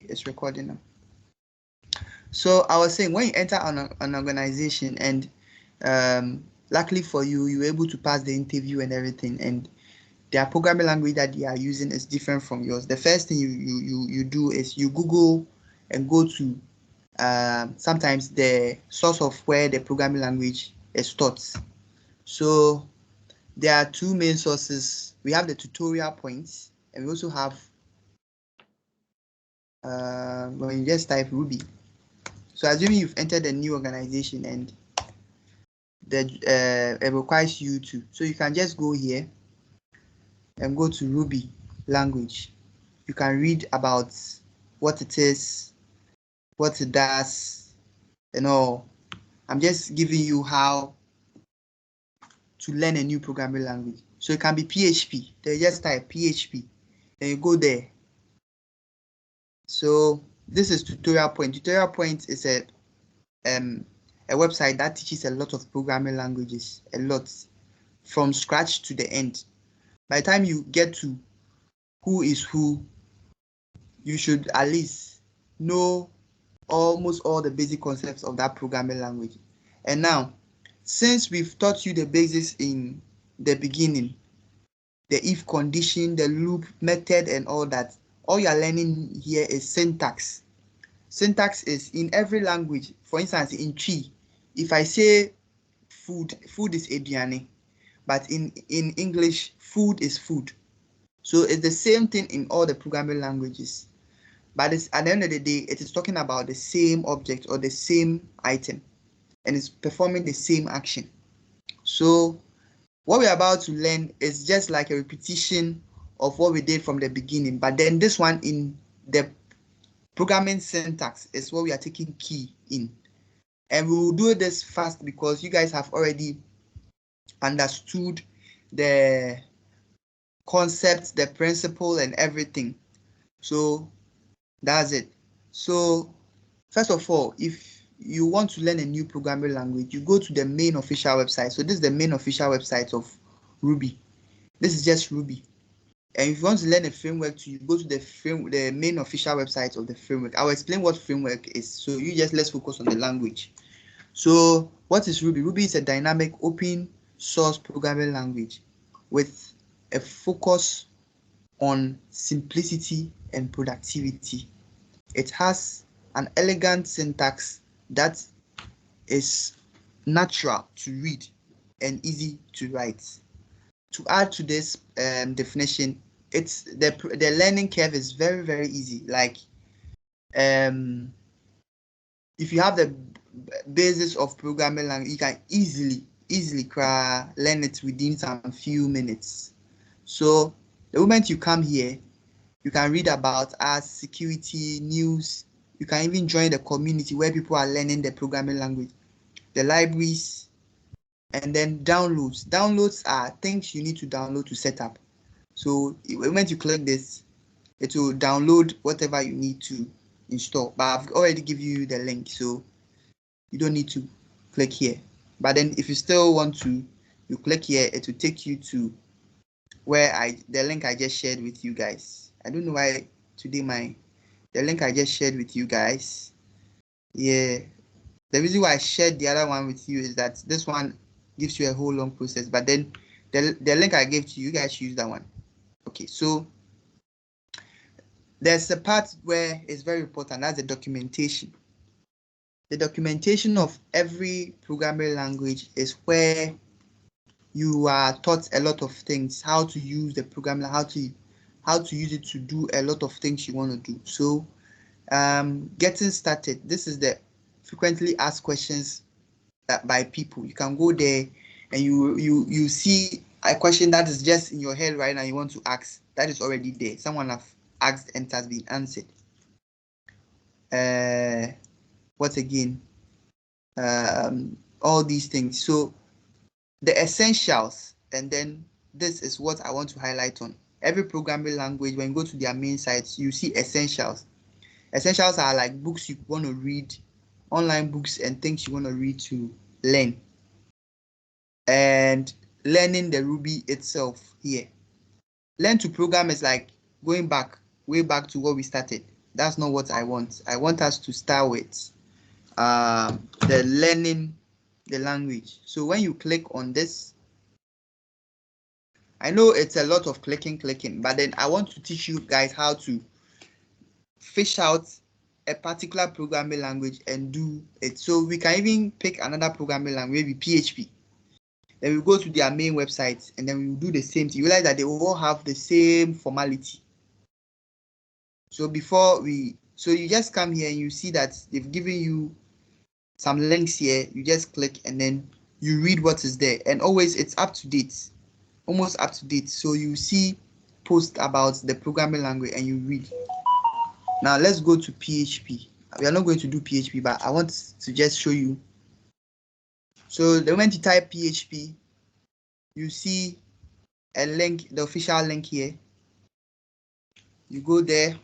it's recording now. So I was saying, when you enter an organization and luckily for you, you were able to pass the interview and everything, and their programming language that they are using is different from yours. The first thing you do is you Google and go to sometimes the source of where the programming language is taught. So there are two main sources. We have the tutorial points, and we also have when you just type Ruby. So assuming you've entered a new organization and it requires you to, so you can just go here and go to Ruby language. You can read about what it is, what it does, and all. I'm just giving you how to learn a new programming language. So it can be PHP. Then just type PHP. Then you go there. So this is Tutorial Point. Tutorial Point is a website that teaches a lot of programming languages, a lot, from scratch to the end. By the time you get to who is who, you should at least know almost all the basic concepts of that programming language. And now, since we've taught you the basics in the beginning, the if condition, the loop, method, and all that, all you're learning here is syntax. Syntax is in every language. For instance, in Twi, if I say food is aduane, but in English, food is food. So it's the same thing in all the programming languages. But it's, at the end of the day, it is talking about the same object or the same item, and it's performing the same action. So what we're about to learn is just like a repetition of what we did from the beginning, but then this one in the programming syntax is what we are taking key in. And we will do this fast because you guys have already understood the concept, the principle, and everything. So that's it. So first of all, if you want to learn a new programming language, you go to the main official website. So this is the main official website of Ruby. This is just Ruby. And if you want to learn a framework too, you go to the main official website of the framework. I'll explain what framework is. So let's focus on the language. So what is Ruby? Ruby is a dynamic open source programming language with a focus on simplicity and productivity. It has an elegant syntax that is natural to read and easy to write. To add to this definition, it's the learning curve is very, very easy. Like if you have the basis of programming language, you can easily learn it within some few minutes. So the moment you come here, you can read about us, security, news. You can even join the community where people are learning the programming language, the libraries, and then downloads. Downloads are things you need to download to set up. So the moment you click this, it will download whatever you need to install. But I've already given you the link, so you don't need to click here. But then if you still want to, you click here, it will take you to where the link I just shared with you guys. I don't know why today the link I just shared with you guys. Yeah, the reason why I shared the other one with you is that this one gives you a whole long process, but then the link I gave to you, you guys use that one. Okay, so there's a part where it's very important, that's the documentation. The documentation of every programming language is where you are taught a lot of things, how to use the program, how to use it to do a lot of things you want to do. So getting started, this is the frequently asked questions by people. You can go there and you see a question that is just in your head right now, you want to ask, that is already there. Someone have asked and it has been answered. What again? All these things. So the essentials, and then this is what I want to highlight on. Every programming language, when you go to their main sites, you see essentials. Essentials are like books you want to read, online books and things you want to read to learn. And learning the Ruby itself here. Learn to program is like going back, way back to what we started. That's not what I want. I want us to start with the learning the language. So when you click on this, I know it's a lot of clicking, but then I want to teach you guys how to fish out a particular programming language and do it. So we can even pick another programming language, maybe PHP. Then we go to their main website and then we will do the same thing. You realize that they all have the same formality. So so you just come here and you see that they've given you some links here. You just click and then you read what is there. And always it's up to date, almost up to date. So you see post about the programming language and you read. Now let's go to PHP. We are not going to do PHP, but I want to just show you. So the moment you type PHP, you see a link, the official link here. You go there.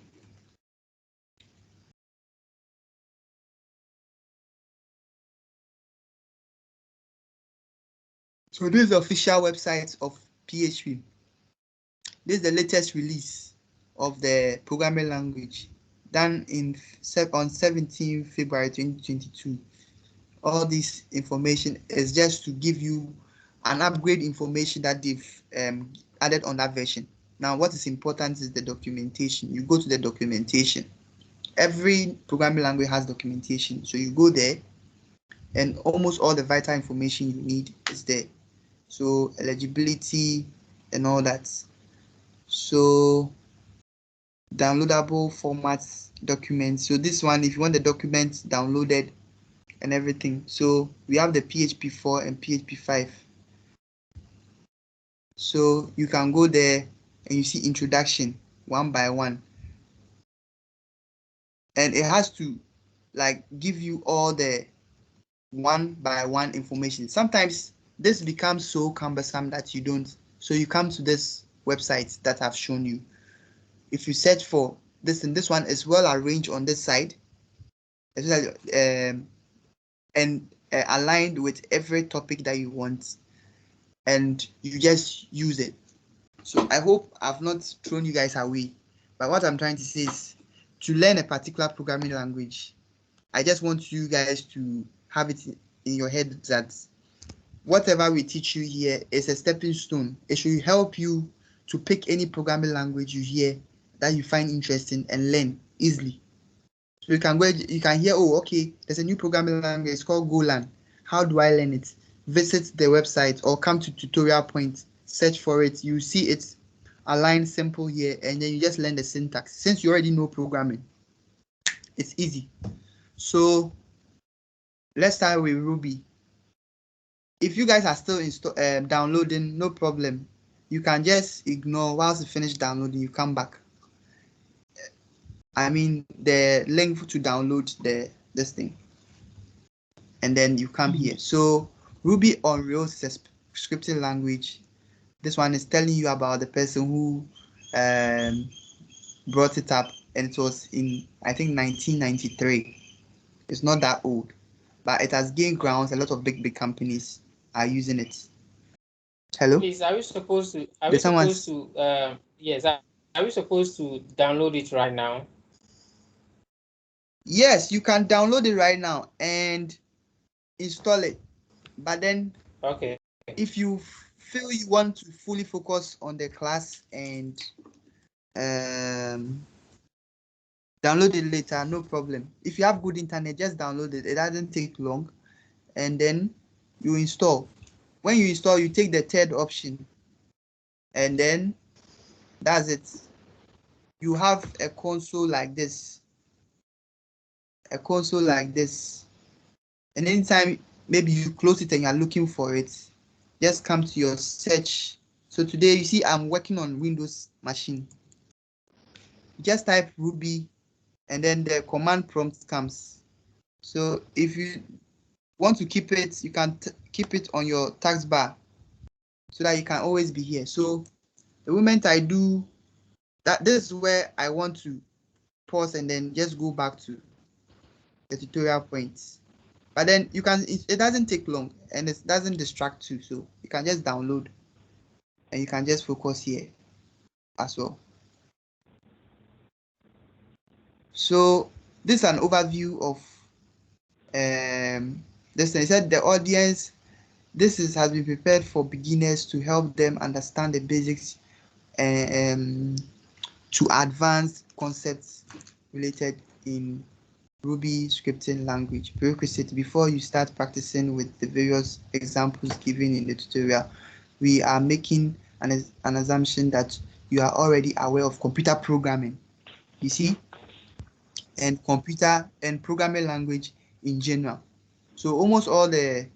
So this is the official website of PHP. This is the latest release of the programming language done on 17 February 2022. All this information is just to give you an upgrade information that they've added on that version. Now, what is important is the documentation. You go to the documentation. Every programming language has documentation. So you go there and almost all the vital information you need is there. So eligibility and all that. So downloadable formats, documents. So this one, if you want the documents downloaded and everything. So we have the PHP 4 and PHP 5. So you can go there and you see introduction one by one. And it has to like give you all the one by one information. Sometimes this becomes so cumbersome that you don't. So you come to this website that I've shown you. If you search for this, and this one is well arranged on this side, and aligned with every topic that you want, and you just use it. So I hope I've not thrown you guys away, but what I'm trying to say is to learn a particular programming language, I just want you guys to have it in your head that whatever we teach you here is a stepping stone. It should help you to pick any programming language you hear that you find interesting and learn easily. So you can hear, oh, okay, there's a new programming language, it's called Golang. How do I learn it? Visit the website or come to tutorial point, search for it. You see it's aligned simple here, and then you just learn the syntax. Since you already know programming, it's easy. So let's start with Ruby. If you guys are still downloading, no problem. You can just ignore whilst you finish downloading, you come back. I mean the link to download this thing. And then you come here. So Ruby on Rails is a scripting language. This one is telling you about the person who brought it up, and it was in, I think, 1993. It's not that old, but it has gained grounds. A lot of big companies are using it. Hello? Please, are we supposed to? Are we supposed to? Yes. Are we supposed to download it right now? Yes, you can download it right now and install it. But then, okay, if you feel you want to fully focus on the class and download it later, no problem. If you have good internet, just download it. It doesn't take long, and then you install. When you install, you take the third option, and then that's it. You have a console like this. A console like this. And anytime maybe you close it and you're looking for it, just come to your search. So today you see I'm working on Windows machine. Just type Ruby and then the command prompt comes. So if you want to keep it, you can keep it on your taskbar so that you can always be here. So the moment I do that, this is where I want to pause and then just go back to the tutorial points. But then you can, it doesn't take long and it doesn't distract you. So you can just download and you can just focus here as well. So this is an overview of this. They said the audience, has been prepared for beginners to help them understand the basics to advanced concepts related in Ruby scripting language. Prerequisite: before you start practicing with the various examples given in the tutorial, we are making an assumption that you are already aware of computer programming, you see, and computer and programming language in general. So almost all the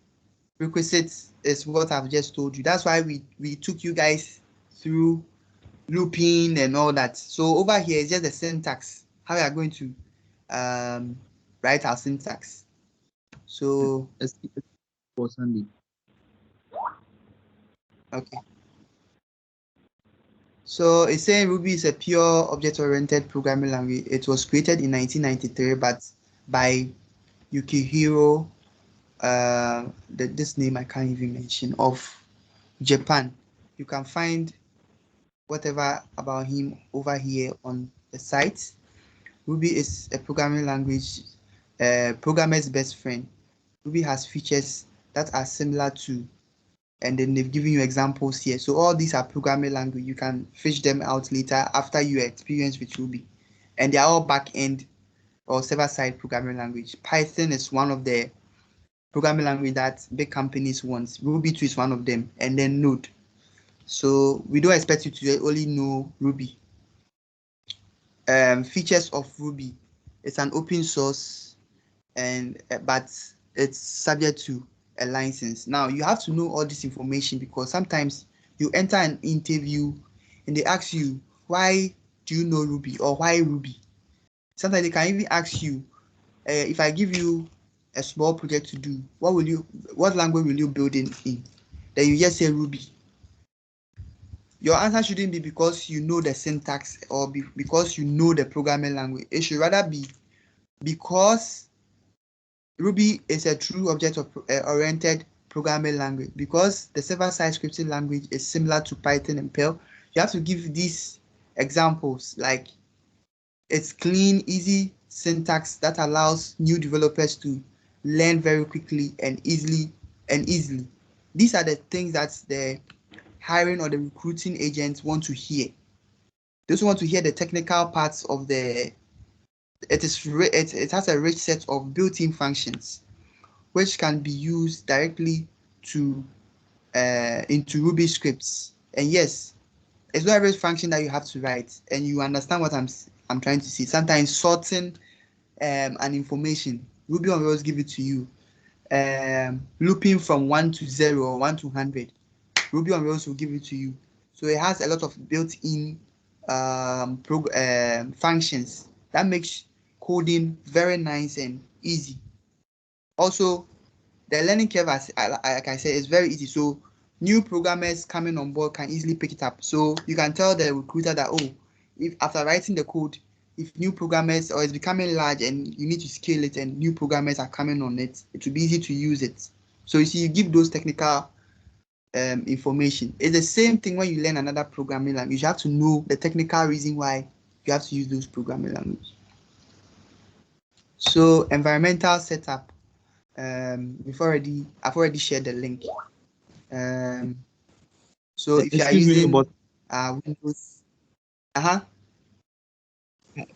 requisites is what I've just told you. That's why we took you guys through looping and all that. So over here is just the syntax, how we are going to write our syntax. So for Sunday. Okay. So it's saying Ruby is a pure object-oriented programming language. It was created in 1993, but by Yukihiro, this name I can't even mention, of Japan. You can find whatever about him over here on the site. Ruby is a programming language, programmer's best friend. Ruby has features that are similar to, and then they've given you examples here. So all these are programming language. You can fish them out later after you experience with Ruby. And they are all back-end or server-side programming language. Python is one of the programming language that big companies want. Ruby 2 is one of them, and then Node. So we don't expect you to only know Ruby. Features of Ruby: it's an open source, and but it's subject to a license. Now you have to know all this information, because sometimes you enter an interview and they ask you, why do you know Ruby, or why Ruby? Sometimes they can even ask you, if I give you a small project to do, what language will you build in? Then you just say Ruby. Your answer shouldn't be because you know the syntax or because you know the programming language. It should rather be because Ruby is a true object-oriented programming language. Because the server-side scripting language is similar to Python and Perl, you have to give these examples, like it's clean, easy syntax that allows new developers to learn very quickly and easily. These are the things that the hiring or the recruiting agents want to hear. They also want to hear the technical parts of the. It has a rich set of built-in functions which can be used directly to into Ruby scripts. And yes, it's not every function that you have to write, and you understand what I'm trying to say. Sometimes sorting an information, Ruby on Rails give it to you. Looping from 1 to 0 or 1 to 100, Ruby on Rails will give it to you. So it has a lot of built-in functions that makes coding very nice and easy. Also, the learning curve, like I said, is very easy. So new programmers coming on board can easily pick it up. So you can tell the recruiter that, oh, if after writing the code, if new programmers, or it's becoming large and you need to scale it and new programmers are coming on it, it will be easy to use it. So you see, you give those technical information. It's the same thing when you learn another programming language. You have to know the technical reason why you have to use those programming languages. So environmental setup. I've already shared the link. So if you are using Windows,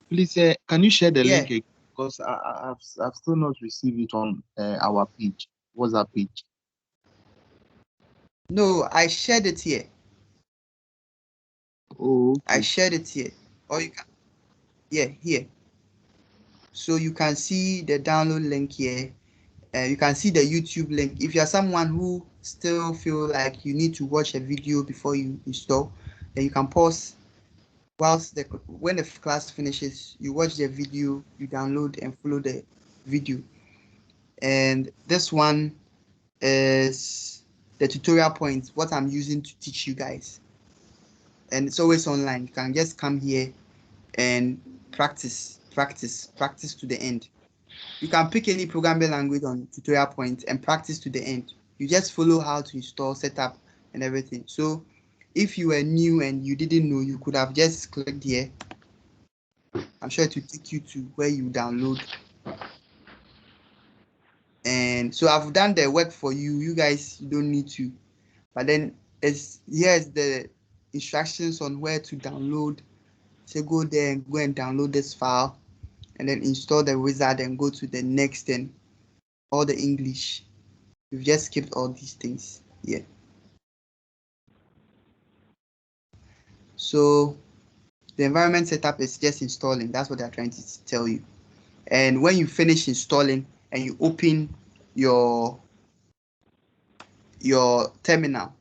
please, can you share the link again? Because I've still not received it on our page. What's that page? No, I shared it here. Oh, okay. I shared it here. Or you can, here. So you can see the download link here. You can see the YouTube link. If you are someone who still feel like you need to watch a video before you install, then you can pause whilst when the class finishes, you watch the video, you download and follow the video. And this one is the tutorial points, what I'm using to teach you guys. And it's always online. You can just come here and practice to the end. You can pick any programming language on tutorial point and practice to the end. You just follow how to install, setup, and everything. So if you were new and you didn't know, you could have just clicked here I'm sure it will take you to where you download. And so I've done the work for you. You guys, you don't need to. But then here's the instructions on where to download. So go there and go and download this file, and then install the wizard and go to the next and all the English. We've just skipped all these things here. So the environment setup is just installing. That's what they're trying to tell you. And when you finish installing and you open your terminal,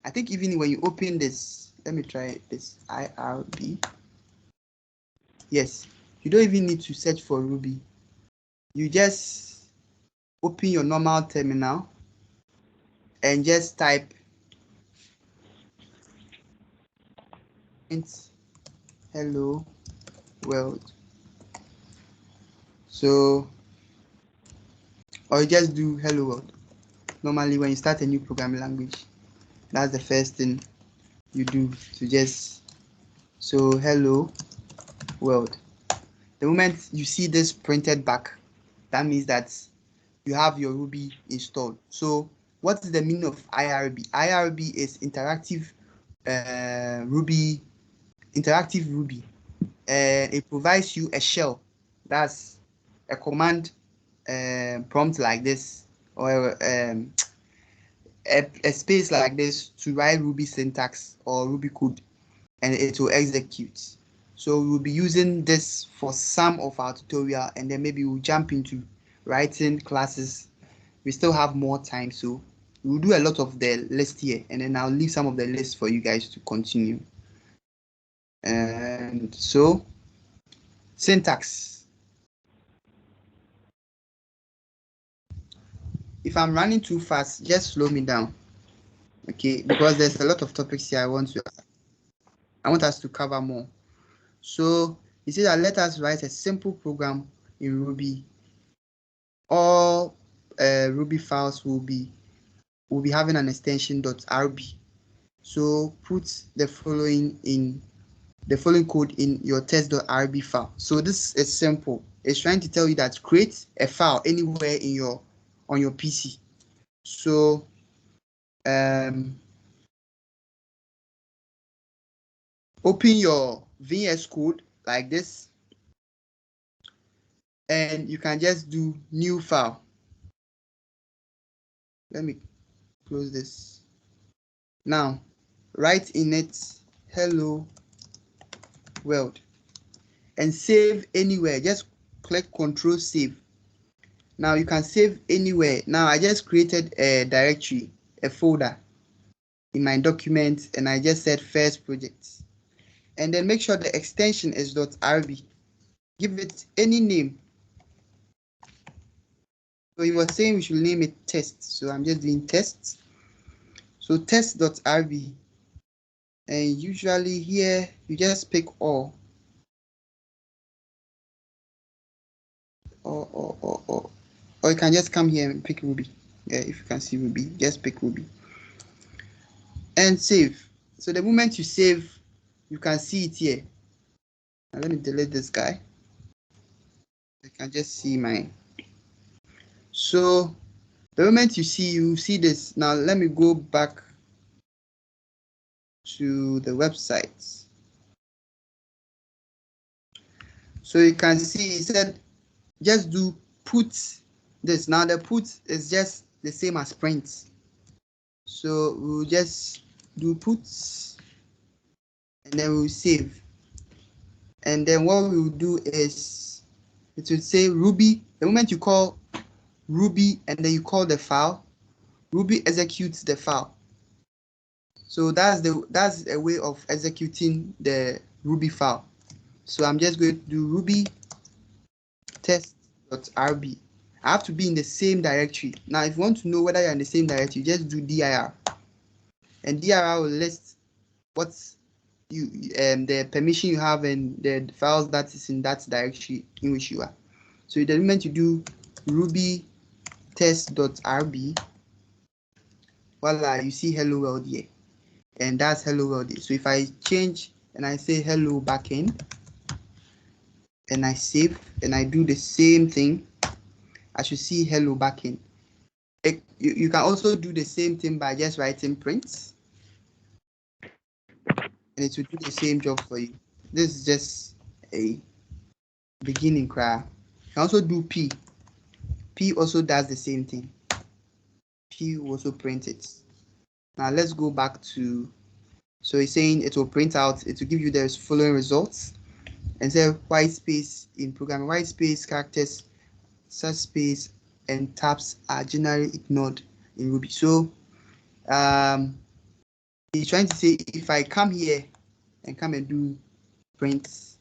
I think even when you open this, let me try this IRB. Yes, you don't even need to search for Ruby. You just open your normal terminal and just type hello world. So, or you just do hello world. Normally when you start a new programming language, that's the first thing you do, to just, so hello world. The moment you see this printed back, that means that you have your Ruby installed. So what is the meaning of IRB? IRB is interactive Ruby. It provides you a shell, that's a command prompt like this, or a space like this to write Ruby syntax or Ruby code, and it will execute. So we'll be using this for some of our tutorial, and then maybe we'll jump into writing classes. We still have more time, so we'll do a lot of the list here, and then I'll leave some of the list for you guys to continue. And so syntax. If I'm running too fast, just slow me down, okay? Because there's a lot of topics here I want us to cover more. So you see that let us write a simple program in Ruby. All Ruby files will be having an extension .rb. So put the following code in your test.rb file. So this is simple. It's trying to tell you that create a file anywhere on your PC. So open your VS Code like this, and you can just do new file. Let me close this. Now write in it hello world and save anywhere. Just click Control Save. Now you can save anywhere. Now I just created a directory, a folder in my document, and I just said first project, and then make sure the extension is .rb. Give it any name. So you were saying we should name it test, so I'm just doing tests. So test.rb, and usually here you just pick all, or you can just come here and pick Ruby. Yeah, if you can see Ruby, just pick Ruby and save. So the moment you save, you can see it here. Now let me delete this guy. I can just see mine. So the moment you see this. Now let me go back to the website. So you can see it said just do put this. Now the put is just the same as print. So we'll just do puts, and then we'll save. And then what we'll do is it will say Ruby. The moment you call Ruby and then you call the file, Ruby executes the file. So that's a way of executing the Ruby file. So I'm just going to do Ruby test.rb. I have to be in the same directory. Now, if you want to know whether you're in the same directory, just do dir, and dir will list what's the permission you have and the files that is in that directory in which you are. So the moment you do Ruby test.rb, voila, you see hello world here, and that's hello world here. So if I change and I say hello backend, and I save and I do the same thing, I should see hello backend. You can also do the same thing by just writing print, and it will do the same job for you. This is just a beginning cry. You can also do P. P also does the same thing. P will also print it. Now let's go back to, so it's saying it will print out, it will give you the following results, and say white space in programming, white space, characters, such space, and tabs are generally ignored in Ruby. So he's trying to say if I come here and come and do print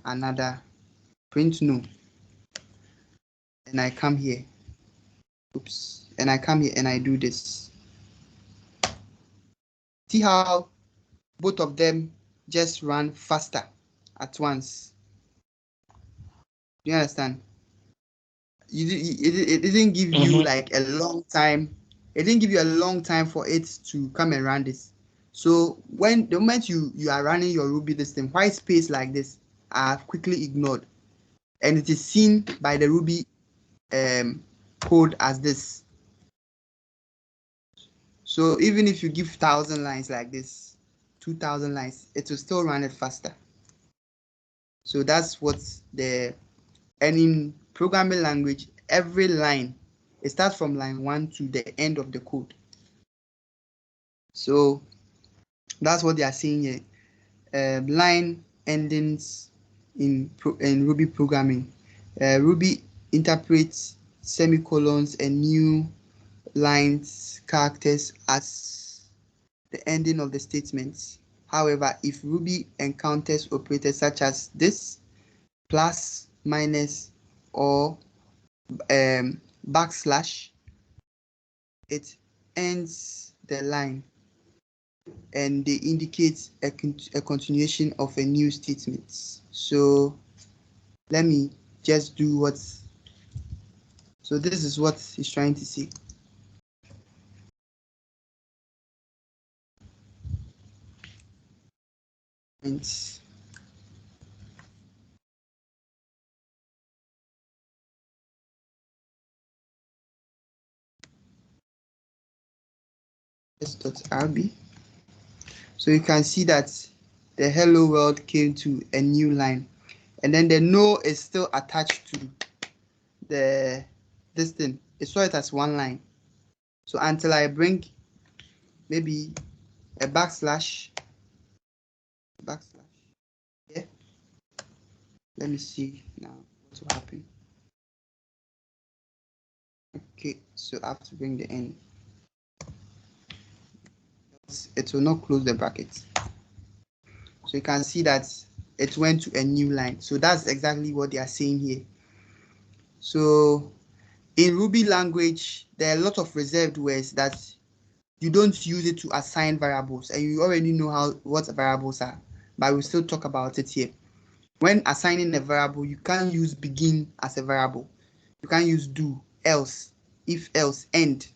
another, print no, and I come here, oops, and I come here and I do this. See how both of them just run faster at once. Do you understand? It didn't give you like a long time. It didn't give you a long time for it to come and run this. So when the moment you are running your Ruby this thing, white space like this are quickly ignored, and it is seen by the Ruby code as this. So even if you give 1,000 lines like this, 2,000 lines, it will still run it faster. So that's what and in programming language, every line, it starts from line 1 to the end of the code. So that's what they are saying here. Line endings in Ruby programming. Ruby interprets semicolons and new lines, characters as the ending of the statements. However, if Ruby encounters operators such as this, plus, minus, or backslash, it ends the line and they indicate a continuation of a new statement. So let me just do what, so this is what he's trying to say. And s.rb. So you can see that the hello world came to a new line, and then the no is still attached to this thing. It saw it as one line. So until I bring maybe a backslash, yeah. Let me see now what will happen. Okay, so I have to bring the end. It will not close the bracket. So you can see that it went to a new line. So that's exactly what they are saying here. So in Ruby language, there are a lot of reserved words that you don't use it to assign variables, and you already know what variables are, but we'll still talk about it here. When assigning a variable, you can't use begin as a variable. You can't use do, else, if else, end,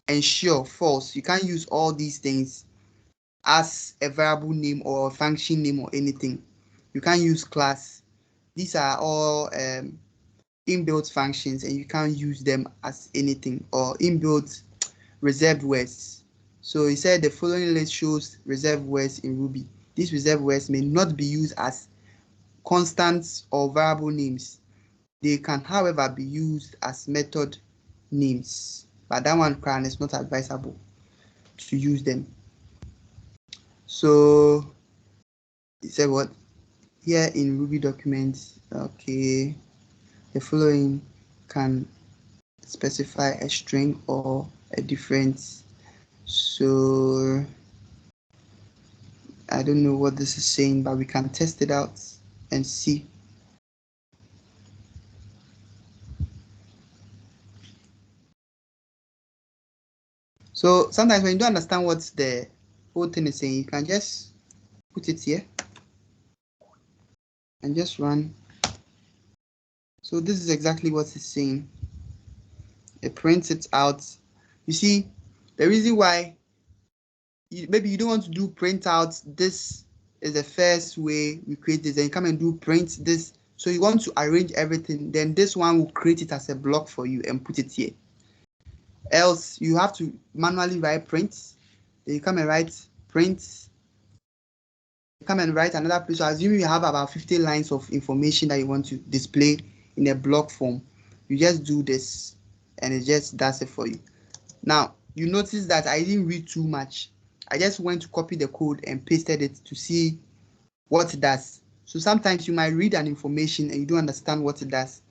ensure, false. You can't use all these things as a variable name or a function name or anything. You can't use class. These are all inbuilt functions, and you can't use them as anything, or inbuilt reserved words. So he said the following list shows reserved words in Ruby. These reserved words may not be used as constants or variable names. They can, however, be used as method names, but that one is not advisable to use them. So he said what? Here in Ruby documents, okay, the following can specify a string or a difference. So I don't know what this is saying, but we can test it out and see. So sometimes when you don't understand what the whole thing is saying, you can just put it here and just run. So this is exactly what it's saying. It prints it out. You see, the reason why maybe you don't want to do print out, this is the first way we create this, and come and do print this So you want to arrange everything, then this one will create it as a block for you and put it here. Else you have to manually write print. Then you come and write print. Come and write another place. So assuming you have about 50 lines of information that you want to display in a block form, you just do this and it just does it for you. Now you notice that I didn't read too much. I just went to copy the code and pasted it to see what it does. So sometimes you might read an information and you don't understand what it does.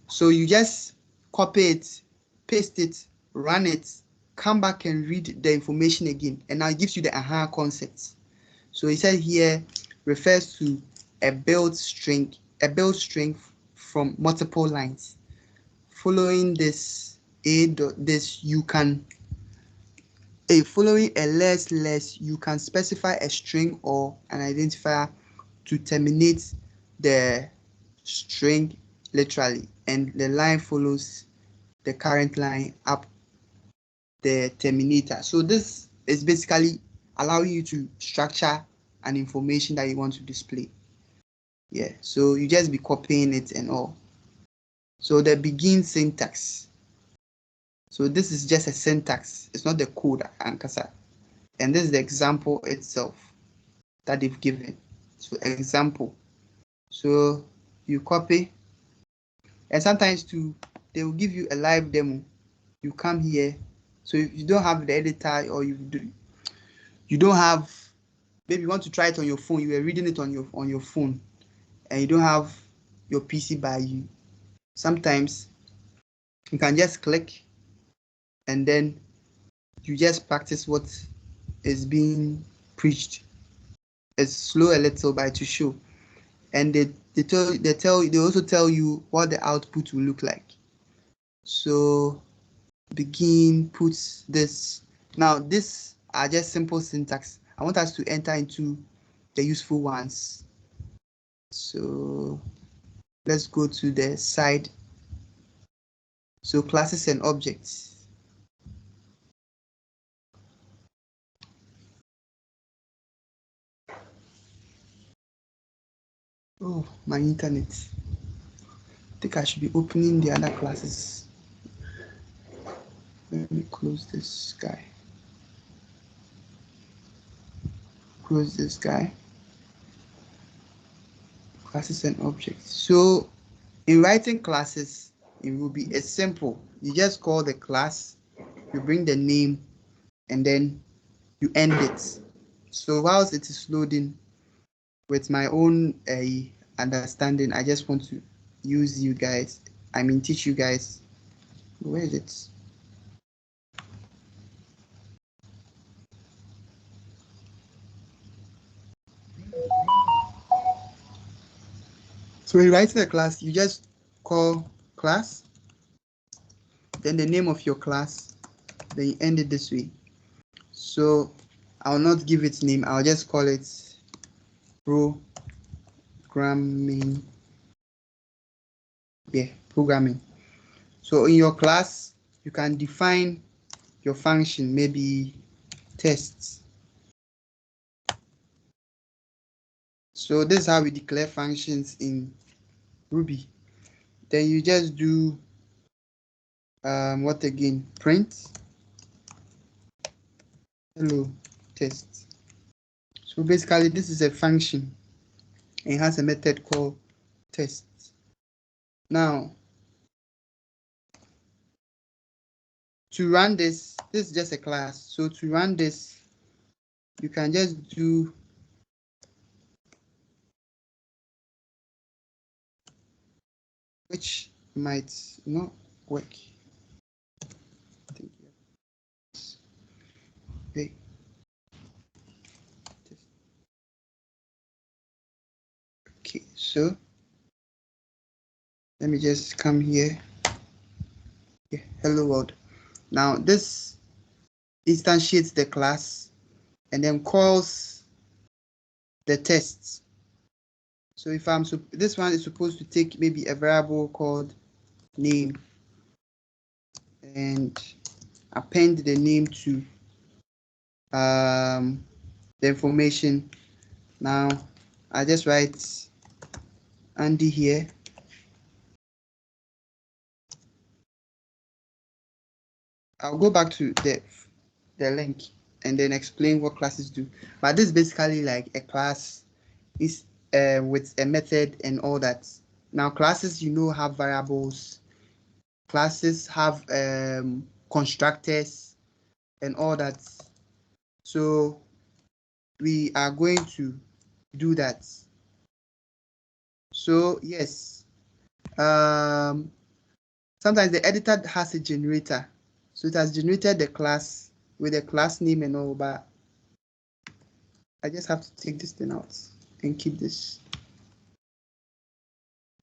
So you just copy it, paste it, run it, come back and read the information again, and now it gives you the aha concept. So it said here refers to a build string from multiple lines. Following this you can following a less you can specify a string or an identifier to terminate the string literally, and the line follows the current line up the terminator. So this is basically allowing you to structure an information that you want to display. Yeah, so you just be copying it and all. So the begin syntax. So this is just a syntax. It's not the code ankasa. And this is the example itself that they've given. So example. So you copy, and sometimes too they will give you a live demo. You come here. So if you don't have the editor, or you don't have, maybe you want to try it on your phone, you were reading it on your phone and you don't have your PC by you, sometimes you can just click and then you just practice what is being preached. It's slow a little by to show, and they also tell you what the output will look like. So begin, puts this. Now these are just simple syntax. I want us to enter into the useful ones. So let's go to the side. So classes and objects. Oh, my internet. I think I should be opening the other classes. Let me close this guy. Close this guy. Classes and objects. So in writing classes in Ruby, it's simple. You just call the class, you bring the name, and then you end it. So whilst it is loading, with my own understanding, I just want to teach you guys. Where is it? So in writing a class, you just call class, then the name of your class, then you end it this way. So I'll not give it name, I'll just call it programming. Yeah, programming. So in your class, you can define your function, maybe tests. So this is how we declare functions in Ruby. Then you just do what again? Print hello test. So basically this is a function. It has a method called test. Now to run this is just a class. So to run this, you can just do which might not work. Okay. Okay, so let me just come here. Yeah, hello world. Now this instantiates the class and then calls the tests. So if this one is supposed to take maybe a variable called name and append the name to the information. Now I just write Andy here. I'll go back to the link and then explain what classes do. But this is basically like a class is with a method and all that. Now classes, have variables. Classes have constructors and all that. So we are going to do that. So yes, sometimes the editor has a generator. So it has generated the class with a class name and all, but I just have to take this thing out and keep this.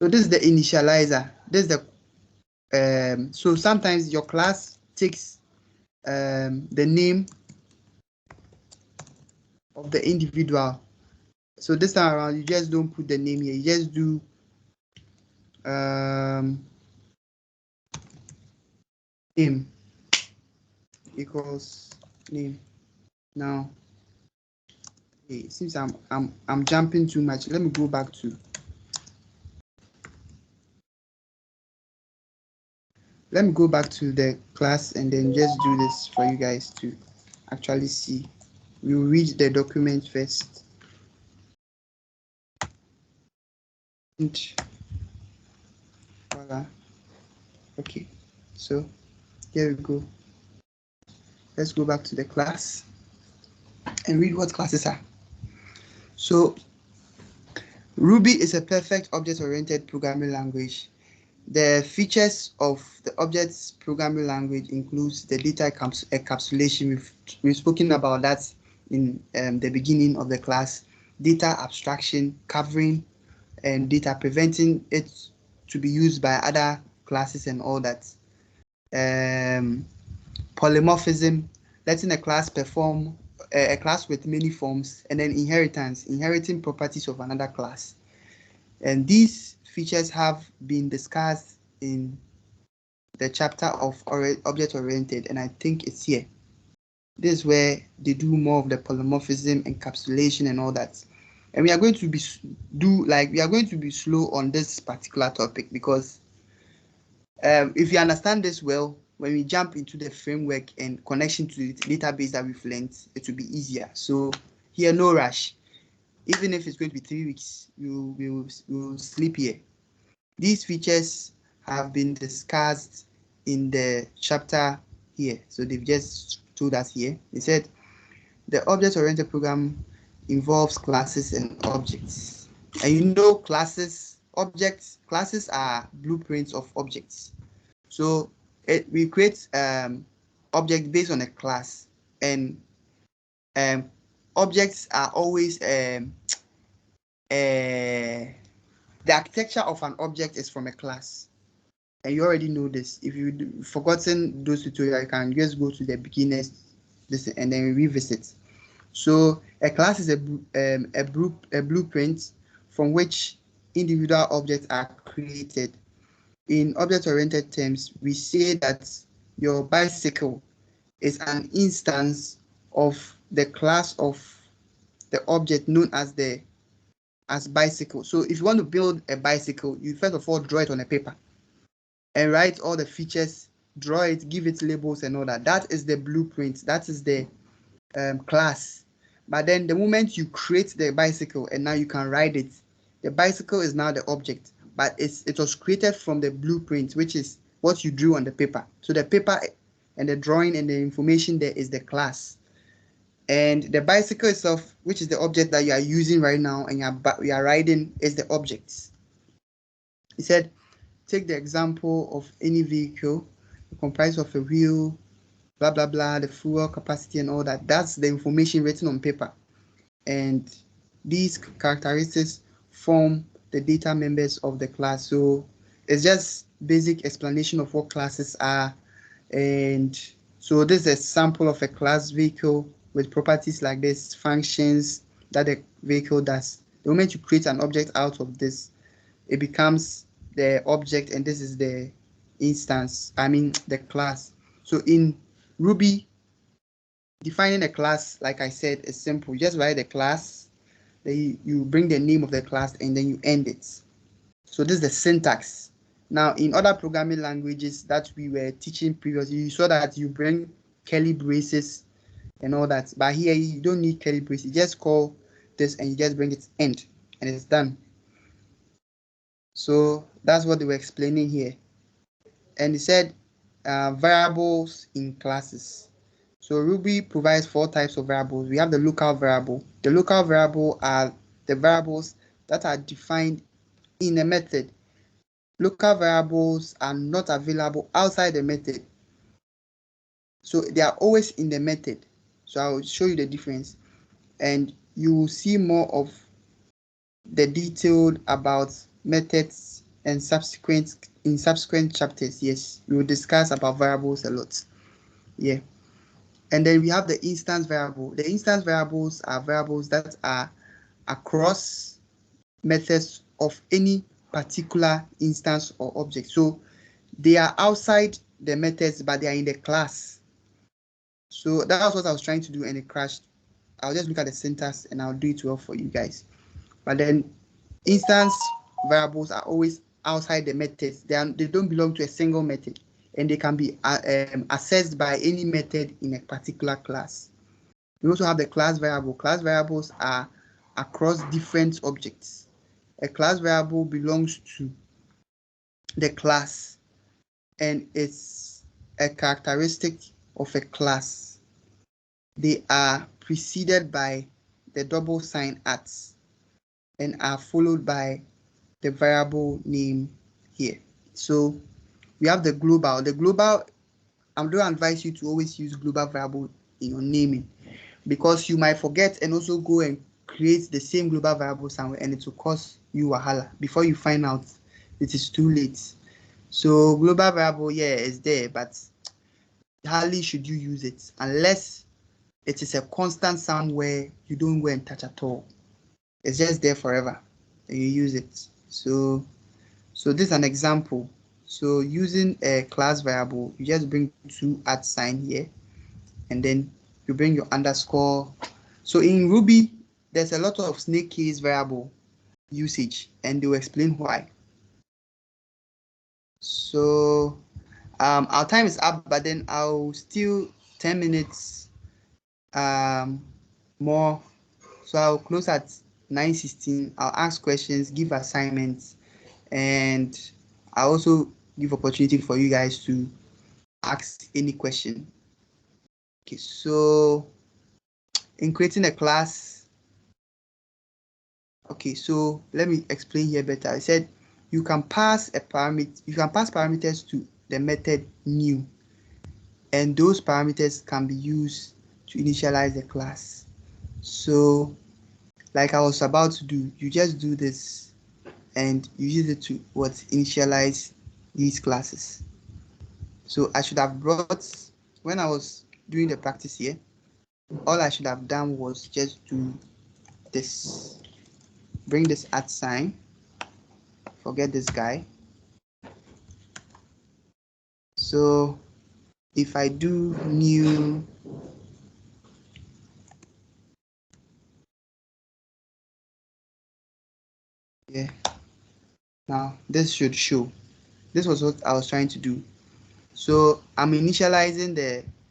So this is the initializer. This is the so sometimes your class takes the name of the individual. So this time around, you just don't put the name here. You just do name equals name. Now, it seems I'm jumping too much. Let me go back to. Let me go back to the class and then just do this for you guys to actually see. We'll read the document first. And voila. Okay, so here we go. Let's go back to the class and read what classes are. So Ruby is a perfect object-oriented programming language. The features of the objects programming language includes the data encapsulation. We've spoken about that in the beginning of the class. Data abstraction, covering and data, preventing it to be used by other classes and all that. Polymorphism, letting a class perform a class with many forms, and then inheritance, inheriting properties of another class. And these features have been discussed in the chapter of object-oriented, and I think it's here. This is where they do more of the polymorphism, encapsulation, and all that. And we are going to be slow on this particular topic because if you understand this well, when we jump into the framework and connection to the database that we've learned, it will be easier. So here, no rush. Even if it's going to be 3 weeks, we will sleep here. These features have been discussed in the chapter here. So they've just told us here. They said the object-oriented program involves classes and objects. And classes are blueprints of objects. So we create object based on a class, and objects are always the architecture of an object is from a class, and you already know this. If you've forgotten those tutorials, you can just go to the beginners and then revisit. So a class is a blueprint from which individual objects are created. In object-oriented terms, we say that your bicycle is an instance of the class of the object known as bicycle. So if you want to build a bicycle, you first of all draw it on a paper and write all the features, draw it, give it labels and all that. That is the blueprint. That is the class. But then the moment you create the bicycle and now you can ride it, the bicycle is now the object, but it was created from the blueprint, which is what you drew on the paper. So the paper and the drawing and the information there is the class. And the bicycle itself, which is the object that you are using right now and you are riding, is the objects. He said, take the example of any vehicle comprised of a wheel, blah, blah, blah, the fuel capacity and all that. That's the information written on paper. And these characteristics form the data members of the class. So it's just basic explanation of what classes are. And so this is a sample of a class vehicle with properties like this, functions that the vehicle does. The moment you create an object out of this, it becomes the object, and this is the instance, the class. So in Ruby, defining a class, like I said, is simple. You just write the class, then you bring the name of the class, and then you end it. So this is the syntax. Now, in other programming languages that we were teaching previously, you saw that you bring curly braces and all that. But here, you don't need curly braces. You just call this and you just bring it end, and it's done. So that's what they were explaining here. And he said variables in classes. So Ruby provides 4 types of variables. We have the local variable. The local variable are the variables that are defined in a method. Local variables are not available outside the method. So they are always in the method. So I'll show you the difference. And you will see more of the detailed about methods and in subsequent chapters. Yes, we will discuss about variables a lot. Yeah. And then we have the instance variable. The instance variables are variables that are across methods of any particular instance or object. So they are outside the methods, but they are in the class. So that was what I was trying to do, and it crashed. I'll just look at the syntax and I'll do it well for you guys. But then instance variables are always outside the methods. They don't belong to a single method, and they can be accessed by any method in a particular class. We also have the class variable. Class variables are across different objects. A class variable belongs to the class, and it's a characteristic of a class. They are preceded by the double sign @ and are followed by the variable name here. So we have the global. The global, I do advise you to always use global variable in your naming, because you might forget and also go and create the same global variable somewhere, and it will cause you wahala before you find out it is too late. So global variable, yeah, is there, but hardly should you use it unless it is a constant somewhere you don't go and touch at all. It's just there forever and you use it. So this is an example. So using a class variable, you just bring 2 @ here, and then you bring your underscore. So in Ruby, there's a lot of snake case variable usage, and they'll explain why. So our time is up, but then I'll still 10 minutes more. So I'll close at 9:16. I'll ask questions, give assignments, and I'll also give opportunity for you guys to ask any question. Okay, so in creating a class, okay, so let me explain here better. I said you can pass a parameter, you can pass parameters to the method new, and those parameters can be used to initialize the class. So like I was about to do, you just do this and you use it to initialize these classes. So I should have brought, when I was doing the practice here, all I should have done was just do this, bring this @, forget this guy. So if I do new, yeah, now this should show. This was what I was trying to do. So I'm initializing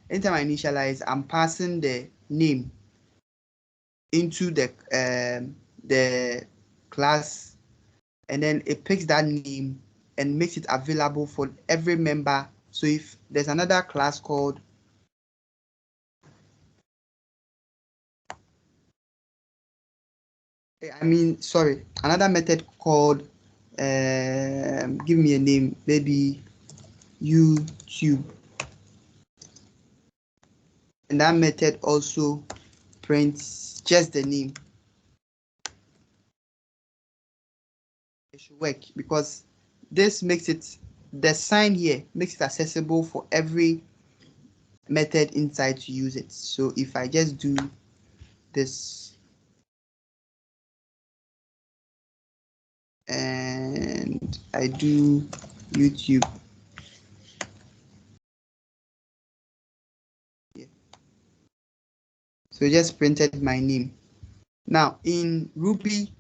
anytime I initialize, I'm passing the name into the class, and then it picks that name and makes it available for every member. So if there's another class called another method called give me a name, maybe YouTube, and that method also prints just the name. It should work because this makes it, the sign here makes it accessible for every method inside to use it. So if I just do this and I do YouTube, yeah. So just printed my name. Now in Ruby,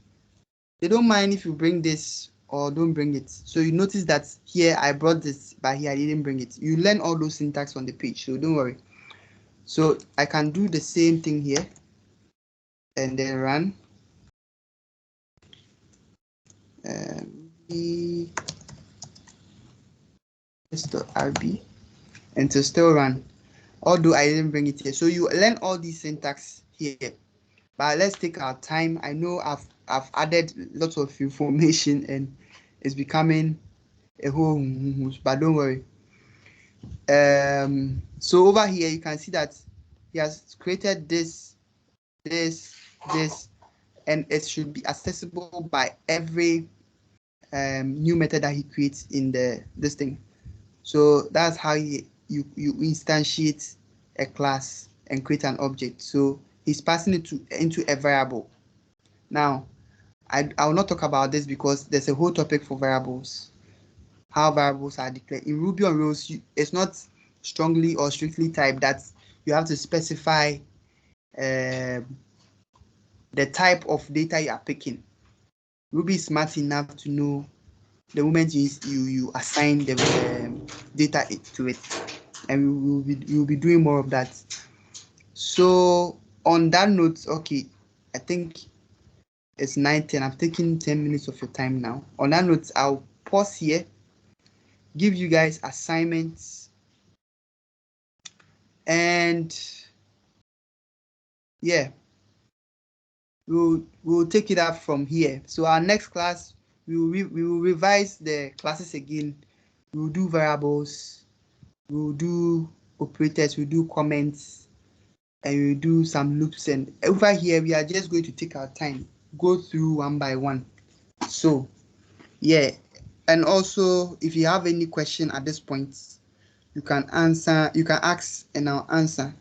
they don't mind if you bring this or don't bring it. So you notice that here I brought this, but here I didn't bring it. You learn all those syntax on the page, so don't worry. So I can do the same thing here and then run. RB and to still run, although I didn't bring it here. So you learn all these syntax here, but let's take our time. I know I've added lots of information and it's becoming a whole, but don't worry. So over here you can see that he has created this, and it should be accessible by every new method that he creates in this thing. So that's how you instantiate a class and create an object. So he's passing it into a variable. Now, I will not talk about this because there's a whole topic for variables, how variables are declared. In Ruby on Rails, it's not strongly or strictly typed that you have to specify the type of data you are picking. Ruby is smart enough to know the moment you assign the data to it, and we will be doing more of that. So on that note, okay, I think it's 9:10. I'm taking 10 minutes of your time now. On that note, I'll pause here, give you guys assignments, and yeah, we'll take it up from here. So our next class, we will revise the classes again. We'll do variables, we'll do operators, we'll do comments, and we'll do some loops. And over here, we are just going to take our time, go through one by one. So yeah, and also if you have any question at this point, you can ask and I'll answer.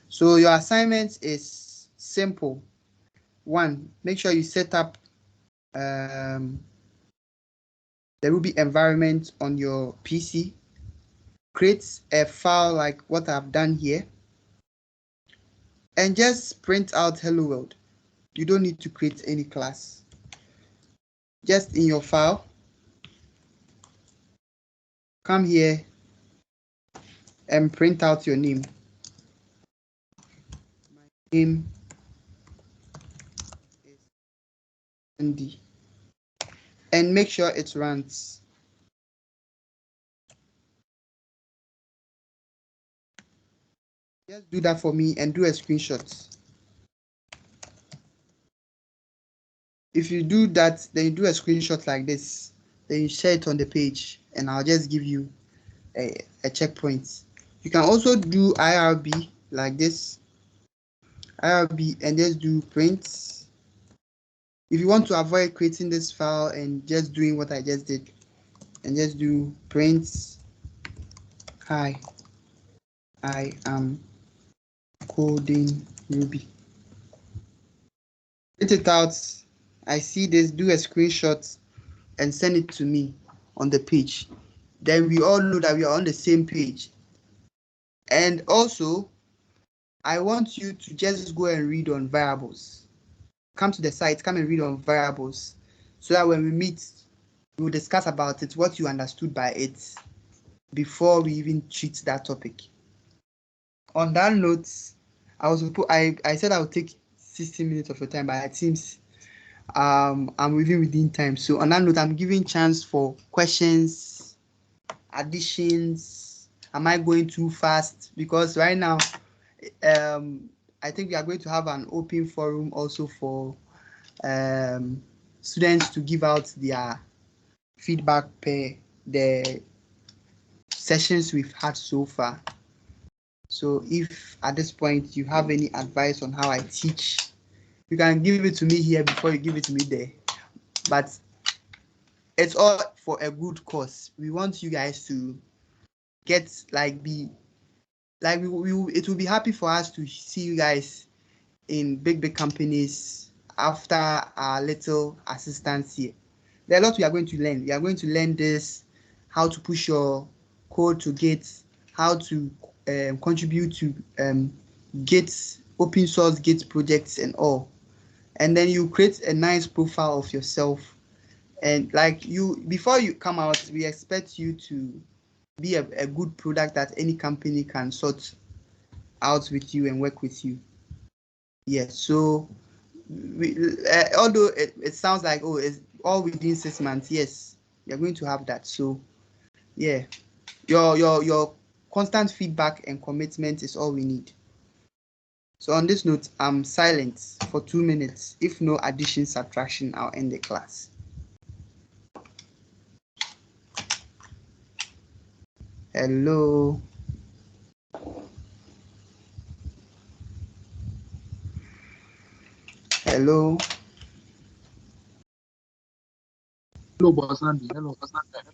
So your assignment is simple. One, make sure you set up the Ruby environment on your PC. Create a file like what I've done here, and just print out hello world. You don't need to create any class. Just in your file, come here and print out your name. My name is Andy, and make sure it runs. Just do that for me and do a screenshot. If you do that, then you do a screenshot like this, then you share it on the page, and I'll just give you a checkpoint. You can also do IRB like this, IRB, and just do print. If you want to avoid creating this file and just doing what I just did, and just do print, hi, I am coding Ruby. Print it out. I see this, do a screenshot and send it to me on the page. Then we all know that we are on the same page. And also, I want you to just go and read on variables. Come to the site, come and read on variables, so that when we meet, we will discuss about it, what you understood by it, before we even treat that topic. On that note, I said I would take 60 minutes of your time, but it seems I'm within time. So on that note, I'm giving chance for questions, additions. Am I going too fast? Because right now, I think we are going to have an open forum also for students to give out their feedback per the sessions we've had so far. So if at this point you have any advice on how I teach, you can give it to me here before you give it to me there. But it's all for a good cause. We want you guys to get it will be happy for us to see you guys in big companies after our little assistance here. There are a lot we are going to learn. We are going to learn this, how to push your code to Git, how to contribute to Git, open source Git projects and all. And then you create a nice profile of yourself And like you, before you come out, we expect you to be a good product that any company can sort out with you and work with you. Yes. So although it sounds like, oh, it's all within 6 months, yes, you're going to have that. So yeah, your constant feedback and commitment is all we need. So on this note, I'm silent for 2 minutes. If no addition, subtraction, I'll end the class. Hello. Hello. Hello, Boss Andy. Hello, Boss Andy.